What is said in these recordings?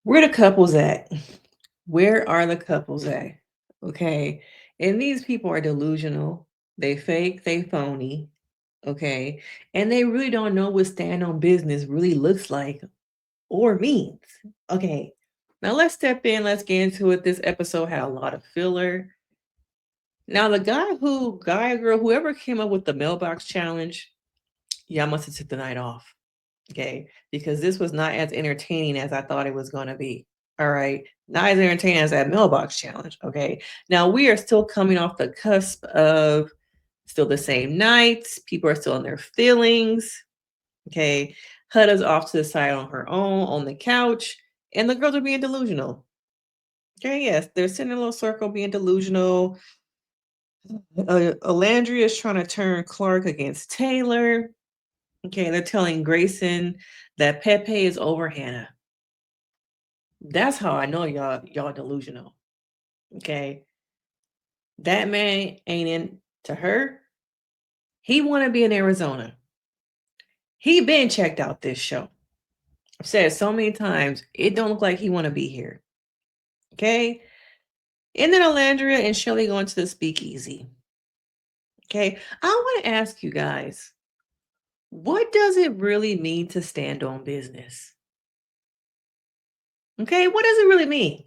Where the couples at? Where are the couples at? Okay. And these people are delusional. They fake, they phony. Okay. And they really don't know what stand on business really looks like or means. Okay. Now let's step in. Let's get into it. This episode had a lot of filler. Now, the guy or girl, whoever came up with the mailbox challenge, y'all must have took the night off. Okay. Because this was not as entertaining as I thought it was going to be. All right. Not as entertaining as that mailbox challenge. Okay. Now we are still coming off the cusp of still the same nights. People are still in their feelings. Okay. Huda's off to the side on her own on the couch, and the girls are being delusional. Okay. Yes. They're sitting in a little circle being delusional. Olandria is trying to turn Clark against Taylor. Okay. They're telling Grayson that Pepe is over Hannah. That's how I know y'all delusional. Okay. That man ain't into her. He want to be in Arizona. He been checked out this show. I've said it so many times. It don't look like he want to be here. Okay. And then Olandria and Shelly going to the speakeasy. Okay. I want to ask you guys, what does it really mean to stand on business? Okay. What does it really mean?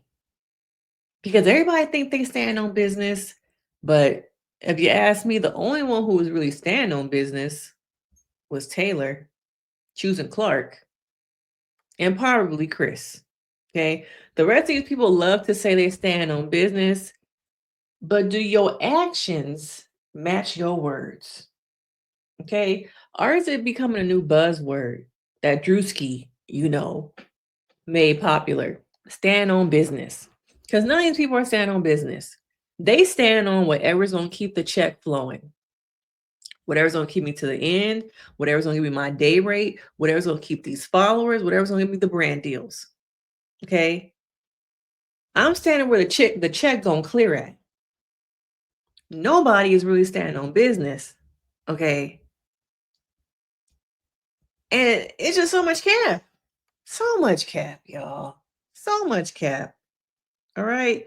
Because everybody think they stand on business, but if you ask me, the only one who was really standing on business was Taylor, choosing Clark, and probably Chris. Okay. The rest of these people love to say they stand on business, but do your actions match your words? Okay. Or is it becoming a new buzzword that Drewski, made popular? Stand on business. Because none of these people are standing on business. They stand on whatever's going to keep the check flowing. Whatever's going to keep me to the end, whatever's going to give me my day rate, whatever's going to keep these followers, whatever's going to give me the brand deals. Okay. I'm standing where the check going to clear at. Nobody is really standing on business. Okay. And it's just so much cap. So much cap, y'all. So much cap. All right.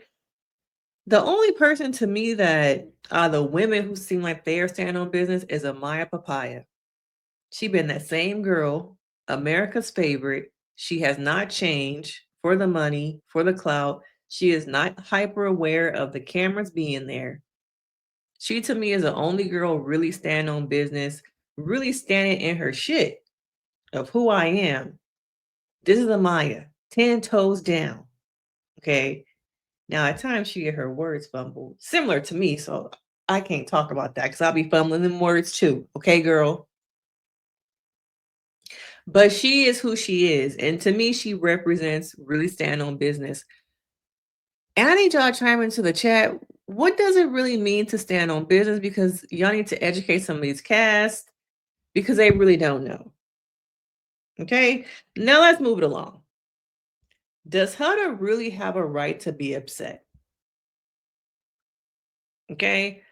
The only person to me that are the women who seem like they are standing on business is Amaya Papaya. She been that same girl, America's favorite. She has not changed for the money, for the clout. She is not hyper aware of the cameras being there. She to me is the only girl really standing on business, really standing in her shit of who I am. This is Amaya, 10 toes down. Okay. Now at times she get her words fumbled, similar to me, so I can't talk about that because I'll be fumbling them words too. Okay, girl. But she is who she is. And to me, she represents really stand on business. And I need y'all to chime into the chat. What does it really mean to stand on business? Because y'all need to educate some of these casts because they really don't know. Okay. Now let's move it along. Does Huda really have a right to be upset? Okay.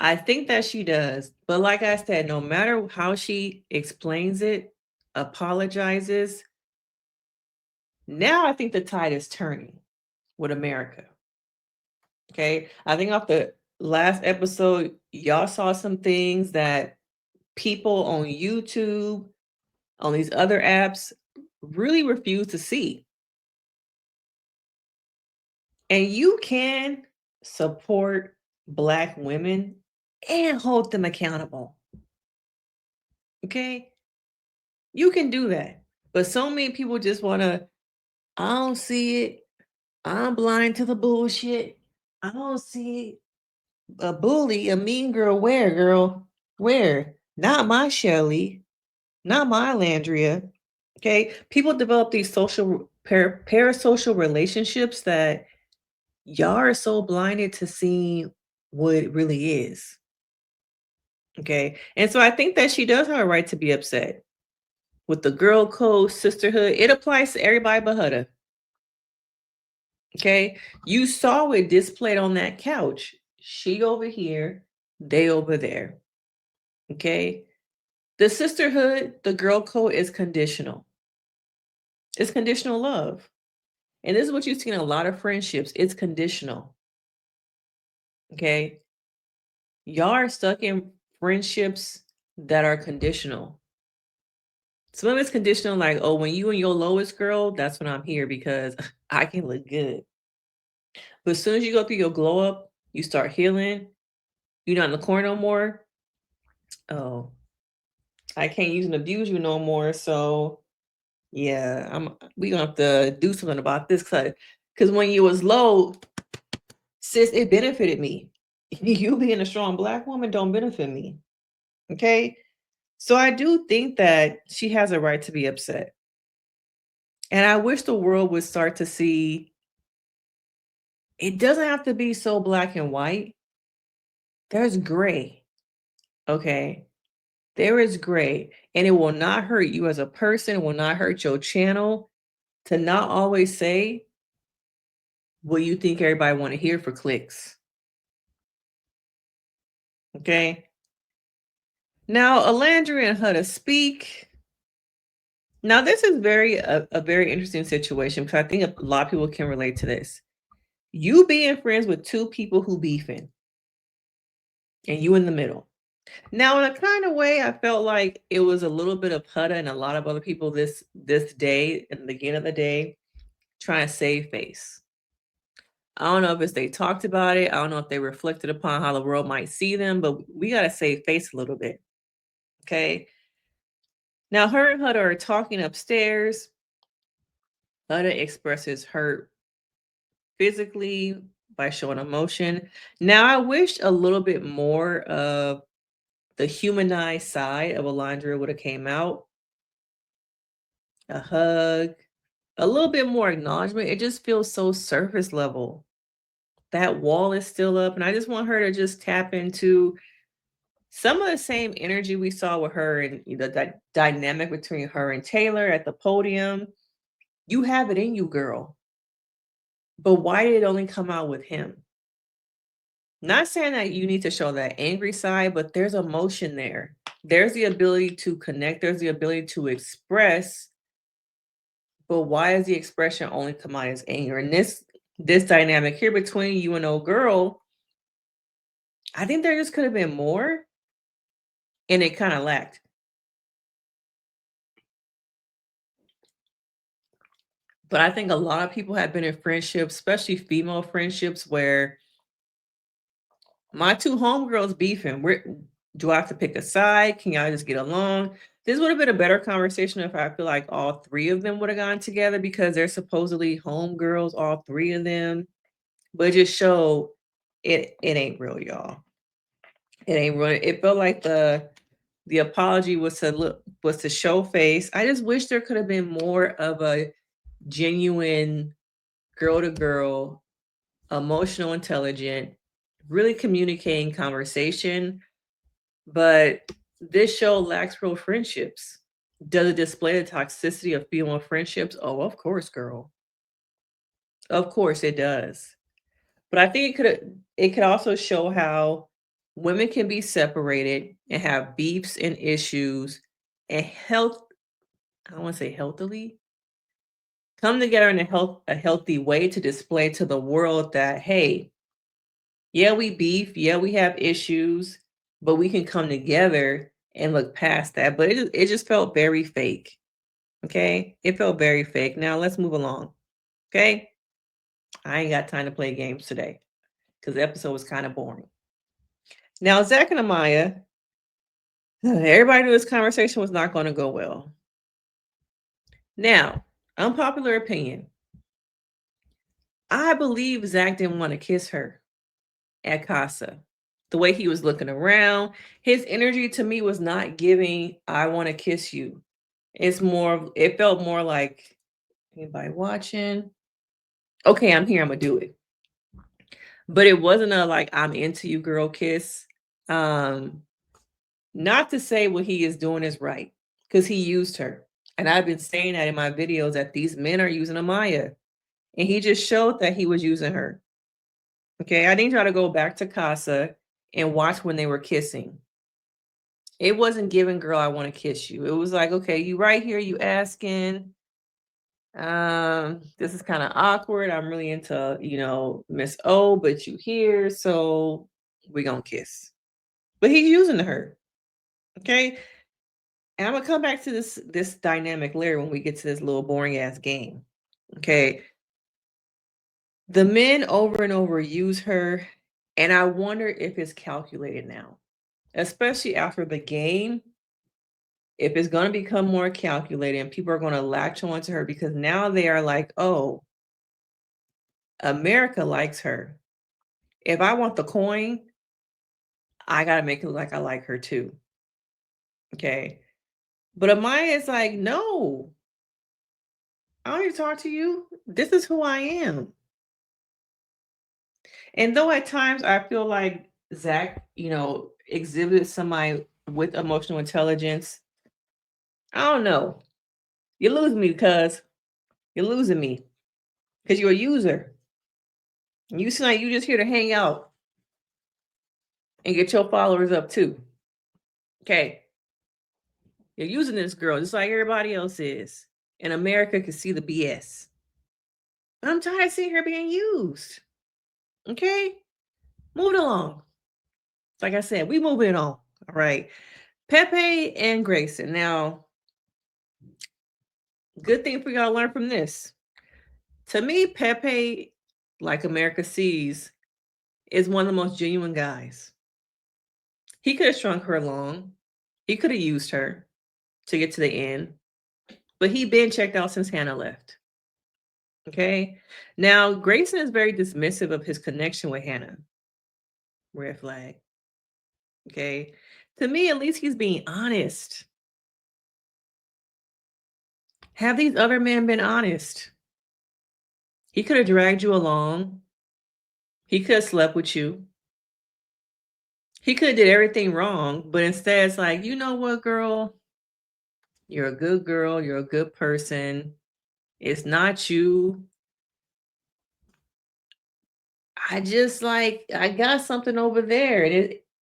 I think that she does. But like I said, no matter how she explains it, apologizes, now I think the tide is turning with America. Okay. I think off the last episode, y'all saw some things that people on YouTube, on these other apps, really refuse to see. And you can support Black women and hold them accountable. Okay. You can do that. But so many people just want to, I don't see it. I'm blind to the bullshit. I don't see it. A bully, a mean girl, where, girl? Where? Not my Shelly. Not my Olandria. Okay. People develop these parasocial relationships that y'all are so blinded to seeing what it really is. Okay. And so I think that she does have a right to be upset with the girl code sisterhood. It applies to everybody but Huda. Okay. You saw it displayed on that couch. She over here, they over there. Okay. The sisterhood, the girl code is conditional. It's conditional love. And this is what you see in a lot of friendships. It's conditional. Okay. Y'all are stuck in friendships that are conditional. Some of it's conditional, like, oh, when you and your lowest girl, that's when I'm here because I can look good. But as soon as you go through your glow up, you start healing, you're not in the corner no more. Oh, I can't use and abuse you no more. So yeah, we gonna have to do something about this because when you was low, sis, it benefited me. You being a strong Black woman don't benefit me. Okay. So I do think that she has a right to be upset. And I wish the world would start to see it doesn't have to be so black and white. There's gray. Okay. There is gray. And it will not hurt you as a person, it will not hurt your channel to not always say what you think everybody want to hear for clicks. Okay. Now, Olandria and Huda speak. Now, this is a very interesting situation because I think a lot of people can relate to this. You being friends with two people who beefing, and you in the middle. Now, in a kind of way, I felt like it was a little bit of Huda and a lot of other people this day, in the beginning of the day, trying to save face. I don't know if it's they talked about it. I don't know if they reflected upon how the world might see them, but we got to save face a little bit. Okay. Now, her and Huda are talking upstairs. Huda expresses hurt physically by showing emotion. Now, I wish a little bit more of the humanized side of Olandria would have came out. A hug, a little bit more acknowledgement. It just feels so surface level. That wall is still up, and I just want her to just tap into some of the same energy we saw with her and that dynamic between her and Taylor at the podium. You have it in you, girl. But why did it only come out with him? Not saying that you need to show that angry side, but there's emotion there. There's the ability to connect, there's the ability to express, but why is the expression only come out as anger? And this dynamic here between you and old girl, I think there just could have been more, and it kind of lacked. But I think a lot of people have been in friendships, especially female friendships, where my two homegirls beefing. Do I have to pick a side? Can y'all just get along? This would have been a better conversation if I feel like all three of them would have gone together because they're supposedly homegirls, all three of them. But it just showed it ain't real, y'all. It ain't real. It felt like the apology was to show face. I just wish there could have been more of a genuine girl to girl, emotional, intelligent, really communicating conversation. But this show lacks real friendships. Does it display the toxicity of female friendships? Oh, of course, girl. Of course it does. But I think it could also show how women can be separated and have beefs and issues and I don't want to say healthily, come together in a healthy way to display to the world that, hey, yeah, we beef, yeah, we have issues, but we can come together and look past that. But it just felt very fake. Okay. It felt very fake. Now let's move along. Okay. I ain't got time to play games today because the episode was kind of boring. Now, Zach and Amaya, everybody knew this conversation was not going to go well. Now, unpopular opinion. I believe Zach didn't want to kiss her at Casa. The way he was looking around, his energy to me was not giving, I want to kiss you. It felt more like, anybody watching? Okay, I'm here, I'm going to do it. But it wasn't a like, I'm into you, girl kiss. Not to say what he is doing is right, because he used her. And I've been saying that in my videos that these men are using Amaya. And he just showed that he was using her. Okay, I need y'all to go back to Casa and watch when they were kissing. It wasn't giving, girl, I want to kiss you. It was like, okay, you right here, you asking. This is kind of awkward. I'm really into, Miss O, but you here, so we gonna kiss. But he's using her. Okay. And I'm gonna come back to this dynamic later when we get to this little boring ass game. Okay. The men over and over use her, and I wonder if it's calculated now, especially after the game. If it's going to become more calculated and people are going to latch on to her because now they are like, oh, America likes her. If I want the coin, I got to make it look like I like her too. Okay. But Amaya is like, no, I don't need to talk to you. This is who I am. And though at times I feel like Zach, exhibited somebody with emotional intelligence, I don't know. You lose me because you're losing me because you're a user. You seem like you just here to hang out and get your followers up too. Okay. You're using this girl just like everybody else is. And America can see the BS. I'm tired of seeing her being used. Okay. Move it along. Like I said, we move it on. All right. Pepe and Grayson. Now, good thing we gotta learn from this. To me, Pepe, like America sees, is one of the most genuine guys. He could have shrunk her along. He could have used her to get to the end. But he been checked out since Hannah left. Okay. Now, Grayson is very dismissive of his connection with Hannah. Red flag. Okay. To me, at least he's being honest. Have these other men been honest? He could have dragged you along. He could have slept with you. He could have did everything wrong, but instead it's like, you know what, girl? You're a good girl. You're a good person. It's not you. I got something over there.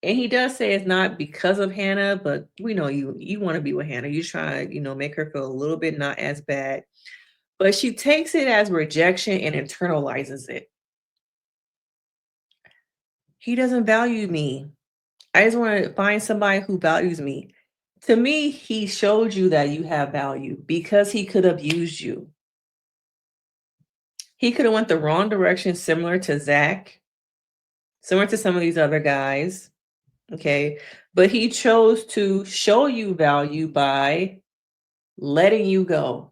And he does say it's not because of Hannah, but we know you want to be with Hannah. You try to, make her feel a little bit not as bad. But she takes it as rejection and internalizes it. He doesn't value me. I just want to find somebody who values me. To me, he showed you that you have value because he could have used you. He could have went the wrong direction, similar to Zach, similar to some of these other guys. Okay. But he chose to show you value by letting you go.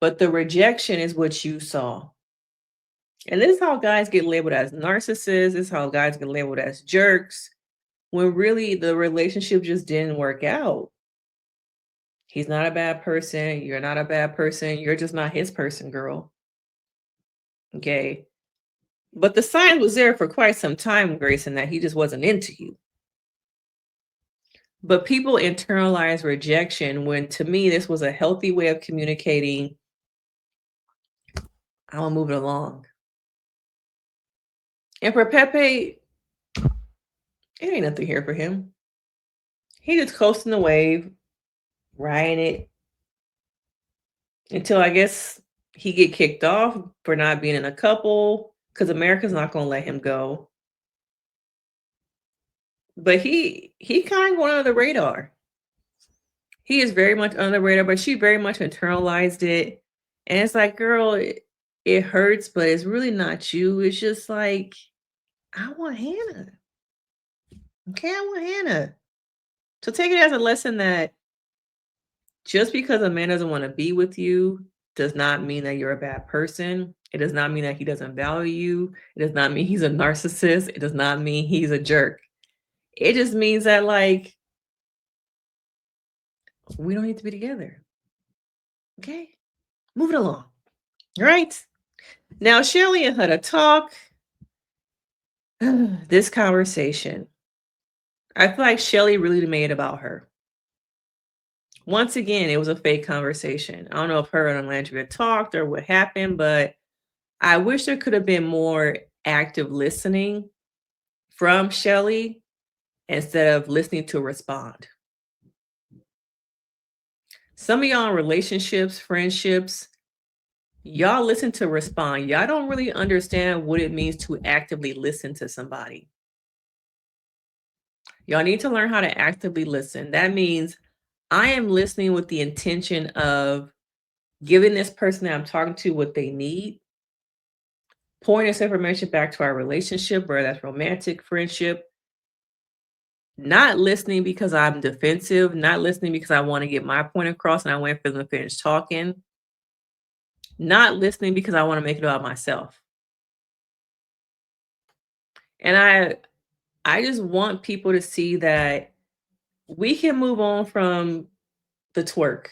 But the rejection is what you saw. And this is how guys get labeled as narcissists. This is how guys get labeled as jerks when really the relationship just didn't work out. He's not a bad person. You're not a bad person. You're just not his person, girl. Okay. But the sign was there for quite some time, Grayson, that he just wasn't into you. But people internalize rejection when, to me, this was a healthy way of communicating. I'm gonna move it along. And for Pepe, it ain't nothing here for him. He just coasting the wave, riding it until I guess he get kicked off for not being in a couple because America's not gonna let him go. But he kind of going under the radar. He is very much under the radar, but she very much internalized it. And it's like, girl, it hurts, but it's really not you. It's just like, I want Hannah. Okay, I want Hannah. So take it as a lesson that just because a man doesn't want to be with you does not mean that you're a bad person. It does not mean that he doesn't value you. It does not mean he's a narcissist. It does not mean he's a jerk. It just means that, like, we don't need to be together. Okay? Move it along. All right? Now, Chelly and Huda talk. This conversation. I feel like Chelly really made it about her. Once again, it was a fake conversation. I don't know if her and Olandria talked or what happened, but I wish there could have been more active listening from Chelly instead of listening to respond. Some of y'all in relationships, friendships, Y'all listen to respond. Y'all don't really understand what it means to actively listen to somebody. Y'all need to learn how to actively listen. That means I am listening with the intention of giving this person that I'm talking to what they need, pouring this information back to our relationship, whether that's romantic, friendship, not listening because I'm defensive, not listening because I want to get my point across and I wait for them to finish talking, not listening because I want to make it about myself. And I just want people to see that we can move on from the twerk,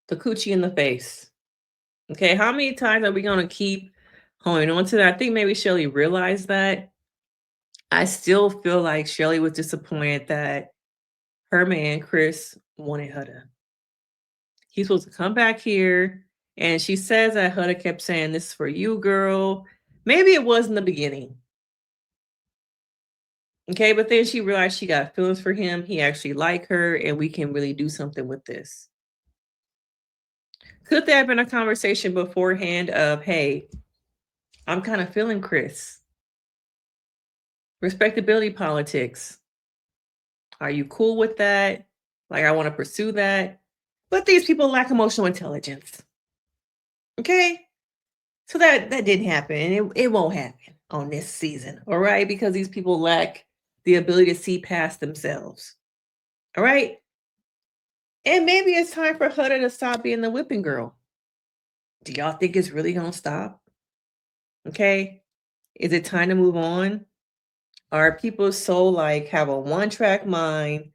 the coochie in the face. Okay, how many times are we gonna keep holding on to that? I think maybe Shelly realized that. I still feel like Shelly was disappointed that her man Chris wanted Huda. He's supposed to come back here, and she says that Huda kept saying, "This is for you, girl." Maybe it was in the beginning. Okay, but then she realized she got feelings for him. He actually liked her, and we can really do something with this. Could there have been a conversation beforehand of, hey, I'm kind of feeling Chris? Respectability politics. Are you cool with that? Like, I want to pursue that. But these people lack emotional intelligence. Okay? So that didn't happen. And it won't happen on this season. All right? Because these people lack the ability to see past themselves. All right? And maybe it's time for Huda to stop being the whipping girl. Do y'all think it's really gonna stop? Okay. Is it time to move on? Are people so like have a one-track mind?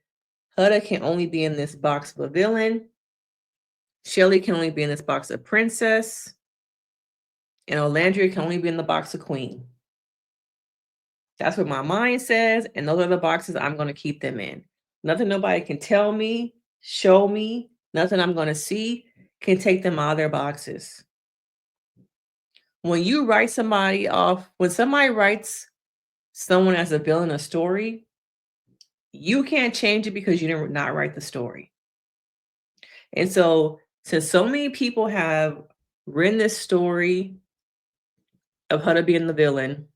Huda can only be in this box of a villain. Shelly can only be in this box of princess. And Olandria can only be in the box of queen. That's what my mind says. And those are the boxes I'm going to keep them in. Nothing nobody can tell me, show me, nothing I'm going to see can take them out of their boxes. When you write somebody off, when somebody writes someone as a villain in a story, you can't change it because you did not write the story. And so, since so many people have written this story of Huda being the villain,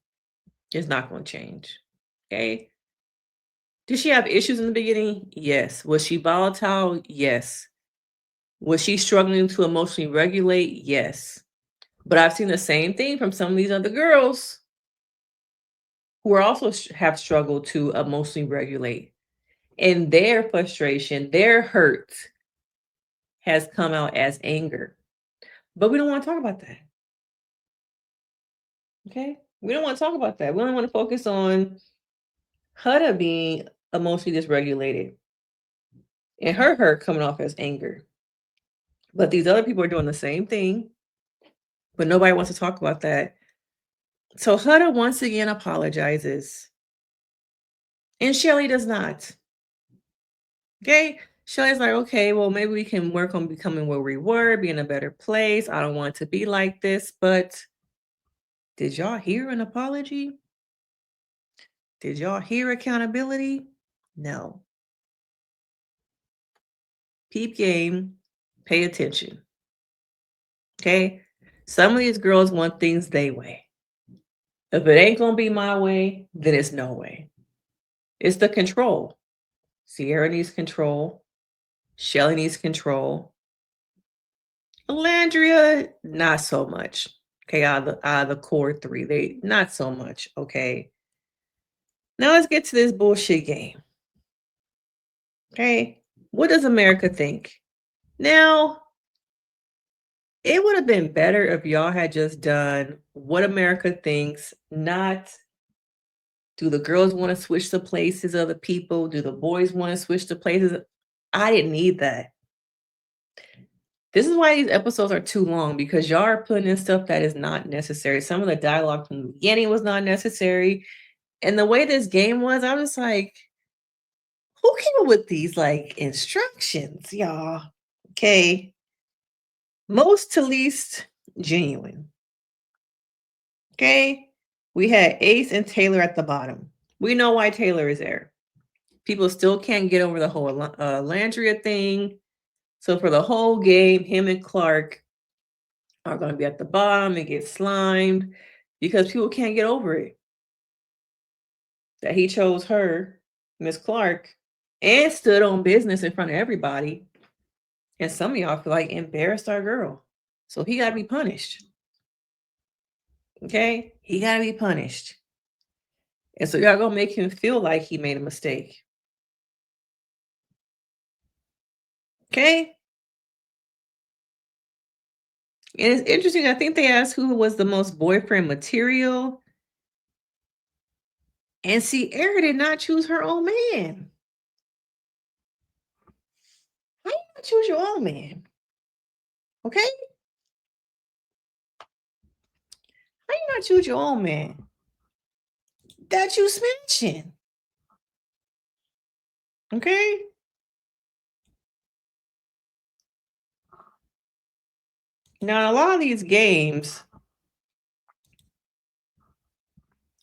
it's not going to change. Okay. Did she have issues in the beginning? Yes. Was she volatile? Yes. Was she struggling to emotionally regulate? Yes. But I've seen the same thing from some of these other girls who are also have struggled to emotionally regulate. And their frustration, their hurt has come out as anger. But we don't want to talk about that. Okay? We don't want to talk about that. We only want to focus on Huda being emotionally dysregulated and her hurt coming off as anger. But these other people are doing the same thing, but nobody wants to talk about that. So Huda once again apologizes, and Shelly does not. Okay? Shelly's like, okay, well, maybe we can work on becoming where we were, be in a better place. I don't want it to be like this, but did y'all hear an apology? Did y'all hear accountability? No. Peep game, pay attention. Okay? Some of these girls want things they way. If it ain't gonna be my way, then it's no way. It's the control. Sierra needs control. Shelly needs control. Olandria, not so much. Okay, out of the core three, they not so much. Okay. Now let's get to this bullshit game. Okay. What does America think? Now, it would have been better if y'all had just done what America thinks, not do the girls want to switch the places of the people? Do the boys want to switch the places? I didn't need that. This is why these episodes are too long because y'all are putting in stuff that is not necessary. Some of the dialogue from the beginning was not necessary. And the way this game was, I was like, who came up with these like instructions, y'all? Okay. Most to least genuine. Okay. We had Ace and Taylor at the bottom. We know why Taylor is there. People still can't get over the whole Landria thing. So for the whole game, him and Clark are going to be at the bottom and get slimed because people can't get over it that he chose her, Miss Clark, and stood on business in front of everybody. And some of y'all feel like embarrassed our girl. So he got to be punished. Okay? He got to be punished. And so y'all gonna make him feel like he made a mistake. Okay? And it's interesting. I think they asked who was the most boyfriend material. And Sierra did not choose her own man. How you not choose your own man? Okay? How you not choose your own man? That you smashing. Okay? Now, in a lot of these games,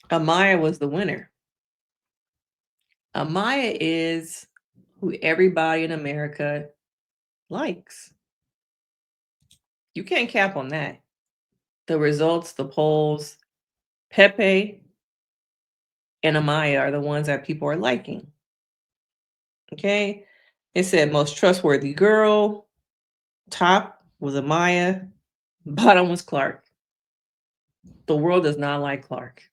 Amaya was the winner. Amaya is who everybody in America likes. You can't cap on that. The results, the polls, Pepe and Amaya are the ones that people are liking. Okay? It said most trustworthy girl. Top was Amaya. Bottom was Clark. The world does not like Clark.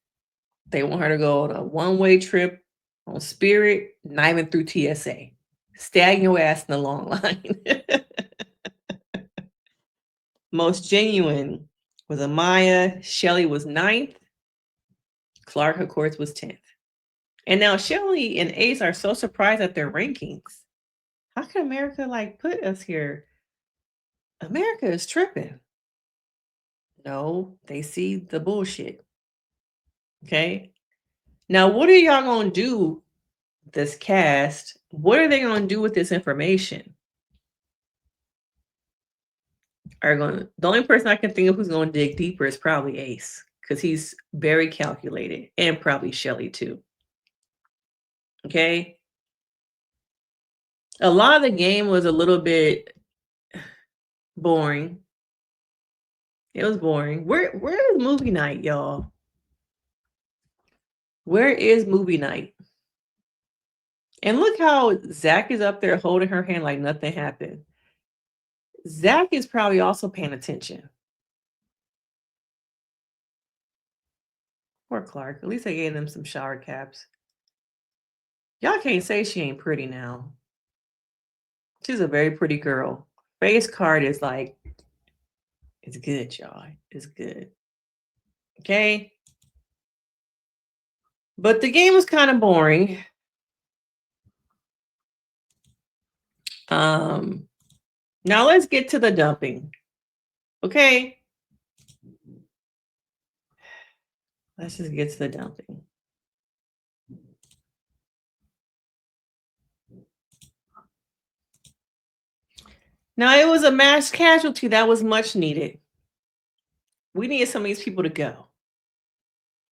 They want her to go on a one-way trip on Spirit, not even through TSA. Stag your ass in the long line. Most genuine was Amaya. Chelly was 9th. Clark, of course, was 10th. And now Chelly and Ace are so surprised at their rankings. How can America like put us here? America is tripping. No, they see the bullshit. Okay. Now, what are y'all gonna do? This cast, what are they gonna do with this information? The only person I can think of who's gonna dig deeper is probably Ace, because he's very calculated, and probably Chelly too. Okay. A lot of the game was a little bit boring. It was boring. Where is movie night, y'all? Where is movie night? And look how Zach is up there holding her hand like nothing happened. Zach is probably also paying attention. Poor Clark. At least I gave them some shower caps. Y'all can't say she ain't pretty now. She's a very pretty girl. Face card is like, it's good, y'all. It's good. Okay. But the game was kind of boring. Now let's get to the dumping. Okay. Let's just get to the dumping. Now it was a mass casualty that was much needed. We needed some of these people to go.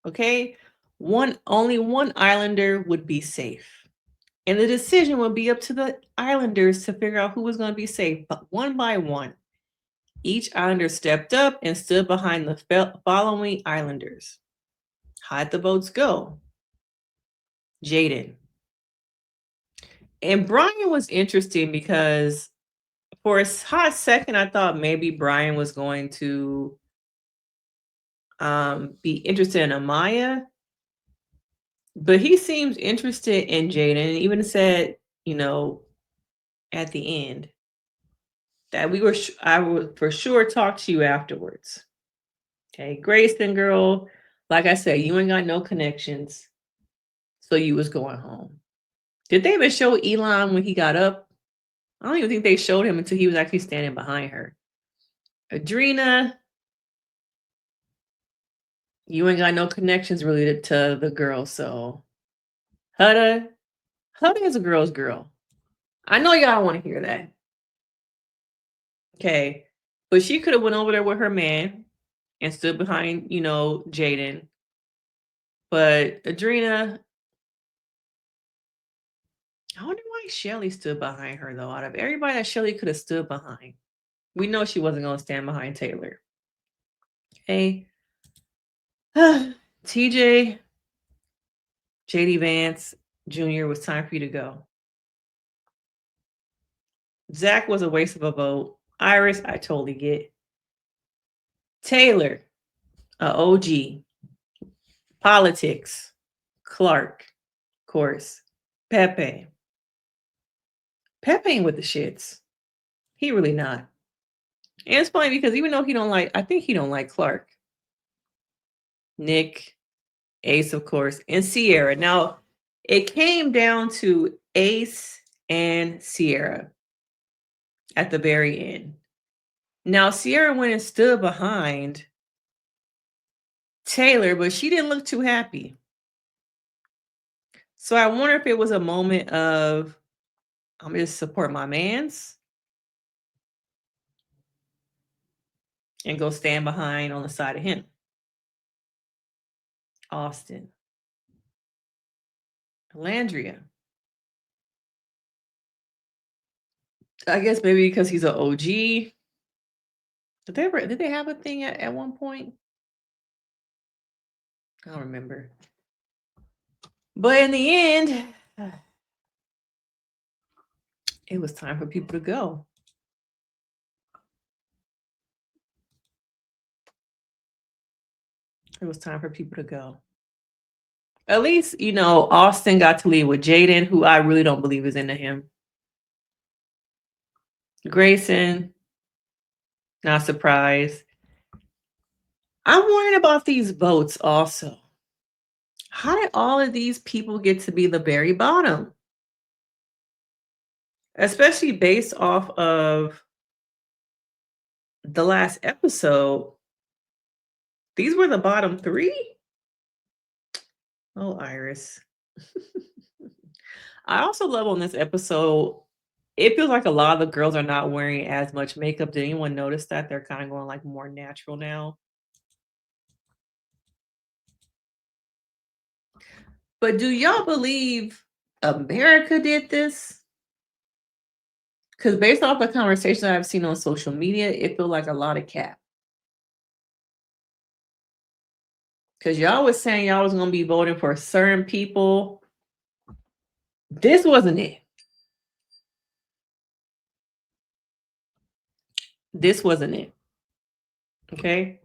Okay. Only one Islander would be safe. And the decision would be up to the Islanders to figure out who was going to be safe. But one by one, each Islander stepped up and stood behind the following Islanders. How'd the votes go? Jaden. And Brian was interesting because for a hot second, I thought maybe Brian was going to be interested in Amaya. But he seems interested in Jaden and even said, at the end that I would for sure talk to you afterwards. Okay, Grayson girl, like I said, you ain't got no connections, so you was going home. Did they even show Elon when he got up? I don't even think they showed him until he was actually standing behind her. Adrena, you ain't got no connections related to the girl, so Huda is a girl's girl. I know y'all want to hear that. Okay, but she could have went over there with her man and stood behind, Jaden. But Adrena, I wonder why Shelly stood behind her, though. Out of everybody that Shelly could have stood behind, we know she wasn't going to stand behind Taylor. Okay. TJ, JD Vance Jr. was time for you to go. Zach was a waste of a vote. Iris, I totally get. Taylor, OG. Politics. Clark, of course. Pepe. Pepe ain't with the shits. He really not. And it's funny because even though I think he don't like Clark. Nick, Ace, of course, and Sierra. Now, it came down to Ace and Sierra at the very end. Now, Sierra went and stood behind Taylor, but she didn't look too happy. So I wonder if it was a moment of, I'm going to support my mans and go stand behind on the side of him. Austin. Olandria. I guess maybe because he's an OG. Did they have a thing at one point? I don't remember. But in the end, it was time for people to go. It was time for people to go. At least, Austin got to leave with Jaden, who I really don't believe is into him. Grayson, not surprised. I'm worried about these votes also. How did all of these people get to be the very bottom? Especially based off of the last episode. These were the bottom three? Oh, Iris. I also love on this episode, it feels like a lot of the girls are not wearing as much makeup. Did anyone notice that? They're kind of going like more natural now. But do y'all believe America did this? Because based off the conversations I've seen on social media, it feels like a lot of cap. Because y'all was saying y'all was going to be voting for certain people. This wasn't it. This wasn't it. Okay.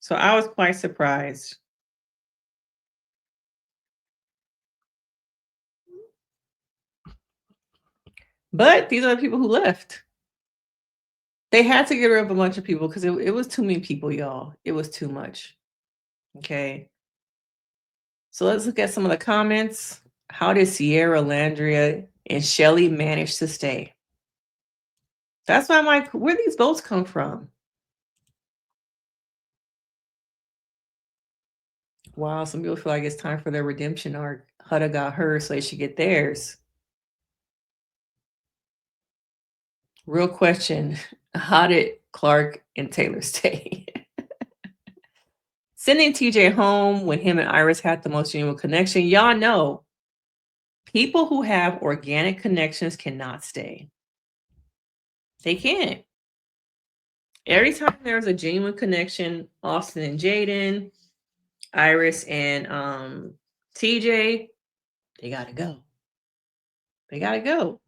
So I was quite surprised. But these are the people who left. They had to get rid of a bunch of people because it was too many people, y'all. It was too much. Okay. So let's look at some of the comments. How did Sierra, Olandria, and Chelly manage to stay? That's why I'm like, where these votes come from? Wow, some people feel like it's time for their redemption arc. Huda got hers, so they should get theirs. Real question, how did Clark and Taylor stay? Sending TJ home when him and Iris had the most genuine connection. Y'all know, people who have organic connections cannot stay. They can't. Every time there's a genuine connection, Austin and Jaden, Iris and TJ, they gotta go. They gotta go.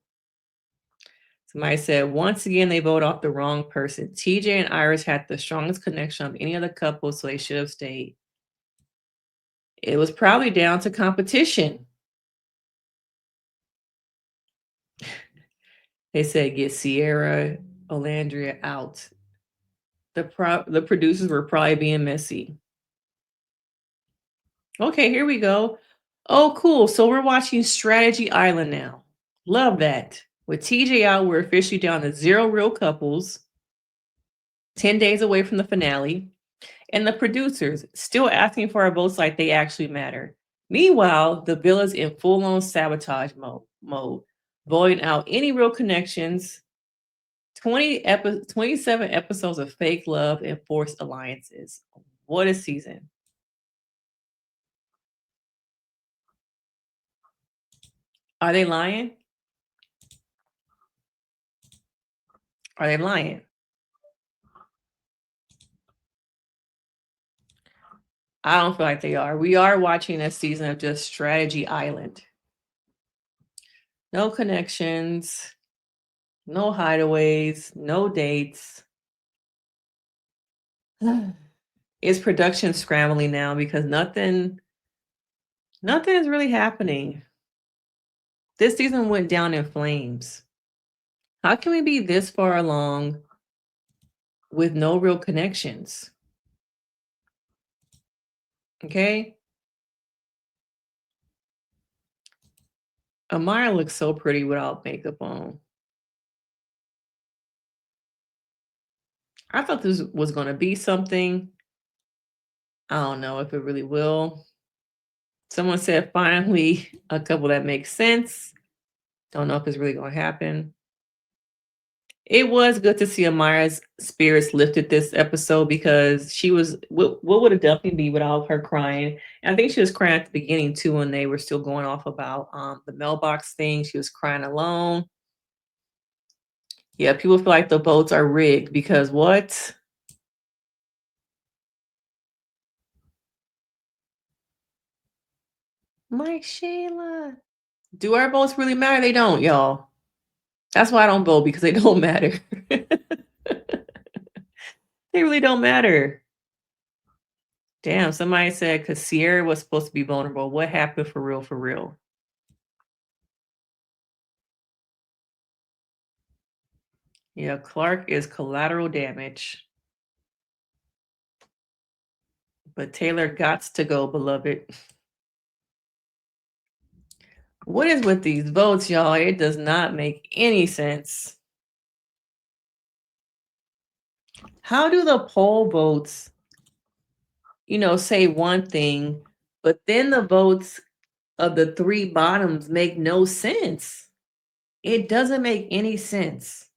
Somebody said, once again, they vote off the wrong person. TJ and Iris had the strongest connection of any other couple, so they should have stayed. It was probably down to competition. They said, get Sierra, Olandria out. The producers were probably being messy. Okay, here we go. Oh, cool. So we're watching Strategy Island now. Love that. With TJ out, we're officially down to 0 real couples, 10 days away from the finale. And the producers still asking for our votes like they actually matter. Meanwhile, the villains in full-on sabotage mode, voting out any real connections, 27 episodes of fake love and forced alliances. What a season. Are they lying? Are they lying? I don't feel like they are. We are watching a season of just Strategy Island. No connections, no hideaways, no dates. Is production scrambling now because nothing is really happening. This season went down in flames. How can we be this far along with no real connections? Okay. Amaya looks so pretty without makeup on. I thought this was going to be something. I don't know if it really will. Someone said finally a couple that makes sense. Don't know if it's really going to happen. It was good to see Amaya's spirits lifted this episode because she was what would have definitely be without her crying. And I think she was crying at the beginning too when they were still going off about the mailbox thing. She was crying alone. Yeah, people feel like the votes are rigged because what? Mike Shayla. Do our votes really matter? They don't, y'all. That's why I don't vote because they don't matter. They really don't matter. Damn, somebody said because Sierra was supposed to be vulnerable. What happened for real, for real? Yeah, Clark is collateral damage. But Taylor gots to go, beloved. What is with these votes, y'all? It does not make any sense. How do the poll votes, say one thing, but then the votes of the three bottoms make no sense? It doesn't make any sense.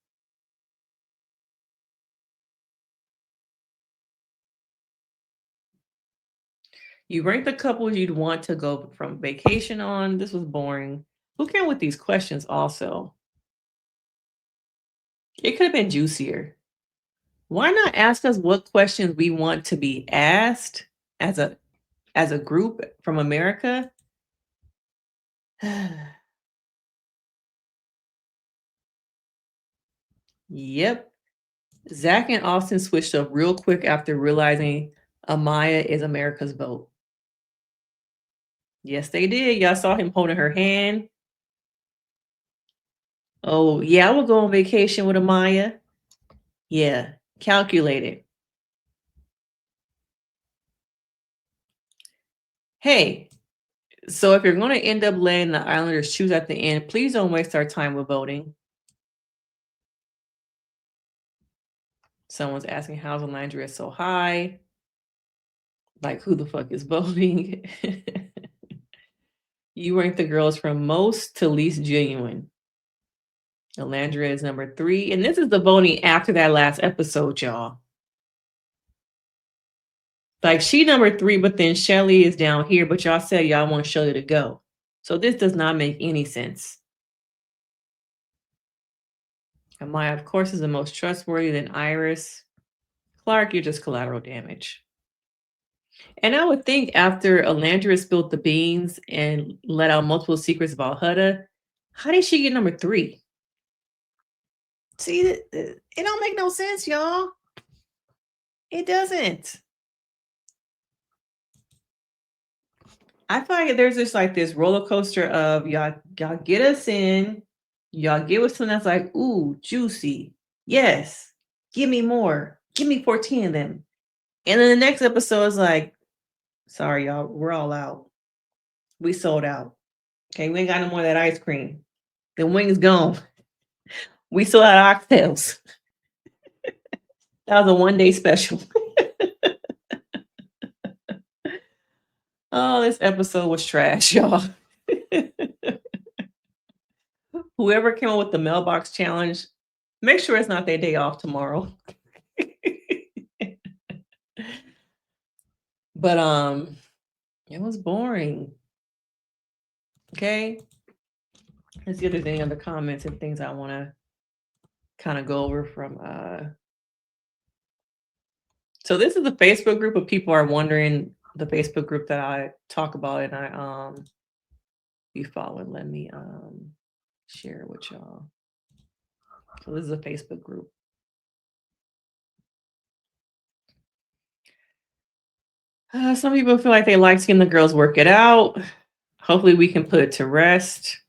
You rank the couples you'd want to go from vacation on. This was boring. Who came with these questions also? It could have been juicier. Why not ask us what questions we want to be asked as a group from America? Yep. Zach and Austin switched up real quick after realizing Amaya is America's vote. Yes, they did. Y'all saw him holding her hand. Oh, yeah, I will go on vacation with Amaya. Yeah, calculated. Hey, so if you're going to end up letting the Islanders choose at the end, please don't waste our time with voting. Someone's asking how's Olandria so high? Like, who the fuck is voting? You rank the girls from most to least genuine. Olandria is number 3. And this is the voting after that last episode, y'all. Like, she number 3, but then Chelly is down here, but y'all said y'all want Chelly to go. So this does not make any sense. Amaya, of course, is the most trustworthy than Iris. Clark, you're just collateral damage. And I would think after Olandria spilled the beans and let out multiple secrets about Huda, how did she get number 3? See, it don't make no sense, y'all. It doesn't. I feel like there's just like this roller coaster of y'all get us in, y'all give us something that's like, ooh, juicy. Yes, give me more. Give me 14 of them. And then the next episode is like, sorry, y'all, we're all out. We sold out. Okay, we ain't got no more of that ice cream. The wing's gone. We still had oxtails. That was a one-day special. Oh, this episode was trash, y'all. Whoever came up with the mailbox challenge, make sure it's not their day off tomorrow. But it was boring. Okay. Let's see if there's any other comments and things I want to kind of go over from so this is the Facebook group of people are wondering the Facebook group that I talk about and I be following. Let me share it with y'all. So this is a Facebook group. Some people feel like they like seeing the girls work it out. Hopefully we can put it to rest.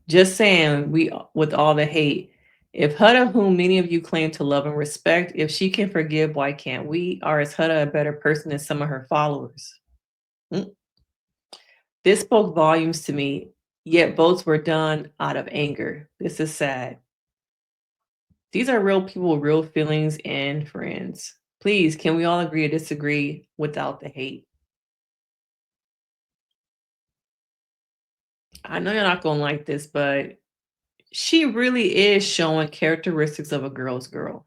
Just saying, we with all the hate. If Huda, whom many of you claim to love and respect, if she can forgive, why can't we? Or is Huda a better person than some of her followers? Mm. This spoke volumes to me, yet votes were done out of anger. This is sad. These are real people with real feelings and friends. Please, can we all agree to disagree without the hate? I know you're not going to like this, but she really is showing characteristics of a girl's girl.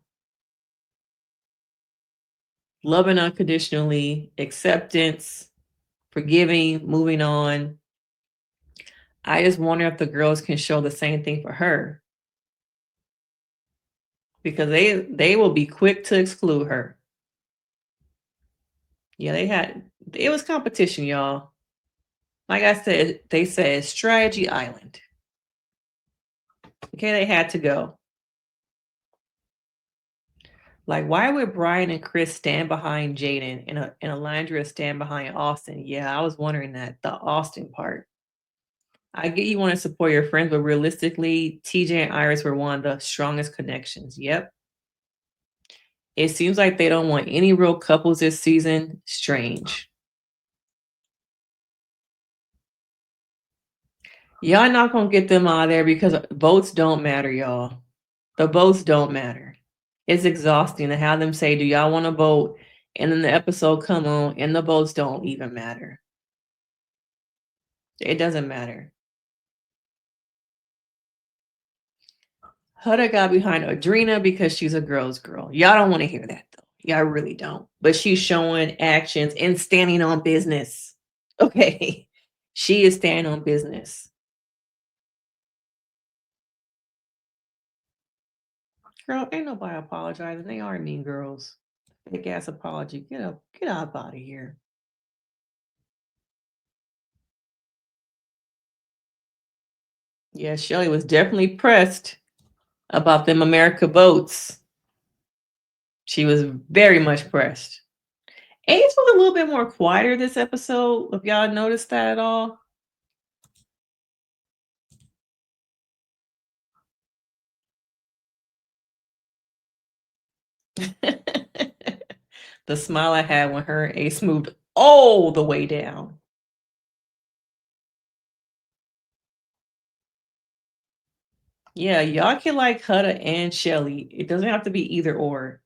Loving unconditionally, acceptance, forgiving, moving on. I just wonder if the girls can show the same thing for her because they will be quick to exclude her. Yeah, it was competition, y'all. Like I said, they said strategy island. Okay, they had to go. Like, why would Brian and Chris stand behind Jaden and Olandria stand behind Austin? Yeah, I was wondering that, the Austin part. I get you want to support your friends, but realistically, TJ and Iris were one of the strongest connections. Yep. It seems like they don't want any real couples this season. Strange. Y'all not gonna get them out of there because votes don't matter, y'all. The votes don't matter. It's exhausting to have them say, "Do y'all want to vote?" And then the episode come on, and the votes don't even matter. It doesn't matter. Huda got behind Adrena because she's a girl's girl. Y'all don't want to hear that though. Y'all really don't. But she's showing actions and standing on business. Okay. She is standing on business. Girl, ain't nobody apologizing. They are mean girls. Big ass apology. Get up out of here. Yeah, Shelly was definitely pressed about them America votes. She was very much pressed. Ace was a little bit more quieter this episode. If y'all noticed that at all. The smile I had when her and Ace moved all the way down. Yeah, y'all can like Huda and Shelly. It doesn't have to be either or.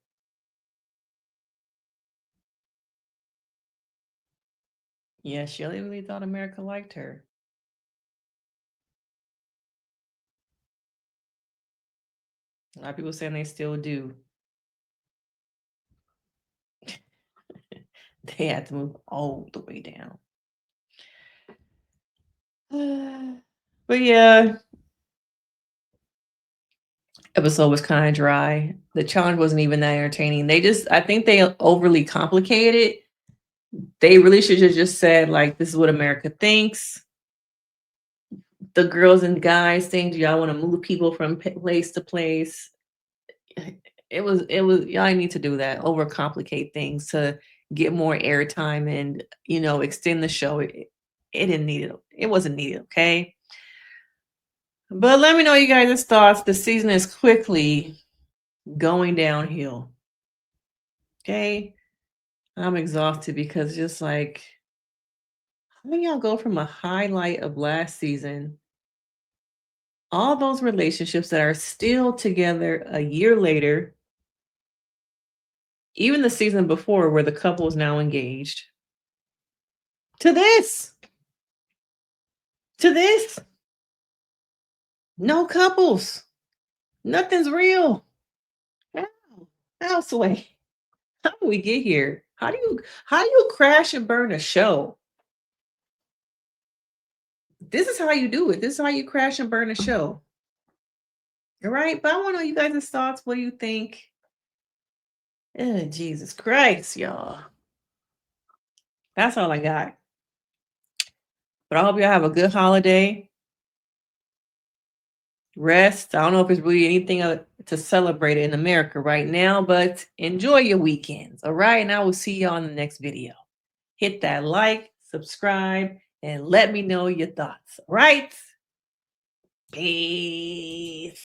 Yeah, Shelly really thought America liked her. A lot of people saying they still do. They had to move all the way down. But yeah, episode was kind of dry. The challenge wasn't even that entertaining. I think they overly complicated it. They really should have just said, like, this is what America thinks. The girls and guys think, do y'all want to move people from place to place? Y'all need to do that, overcomplicate things to get more airtime and, extend the show. It didn't need it. It wasn't needed, okay? But let me know you guys' thoughts. The season is quickly going downhill. Okay? I'm exhausted because just like, how do y'all go from a highlight of last season, all those relationships that are still together a year later, even the season before where the couple is now engaged, to this? To this? No couples. Nothing's real. How? How, Sway? How do we get here? How do you crash and burn a show? This is how you do it. This is how you crash and burn a show. All right. But I want to know you guys' thoughts. What do you think? Jesus Christ, y'all. That's all I got. But I hope y'all have a good holiday. Rest. I don't know if it's really anything to celebrate in America right now, but enjoy your weekends. All right. And I will see y'all in the next video. Hit that like, subscribe, and let me know your thoughts. All right. Peace.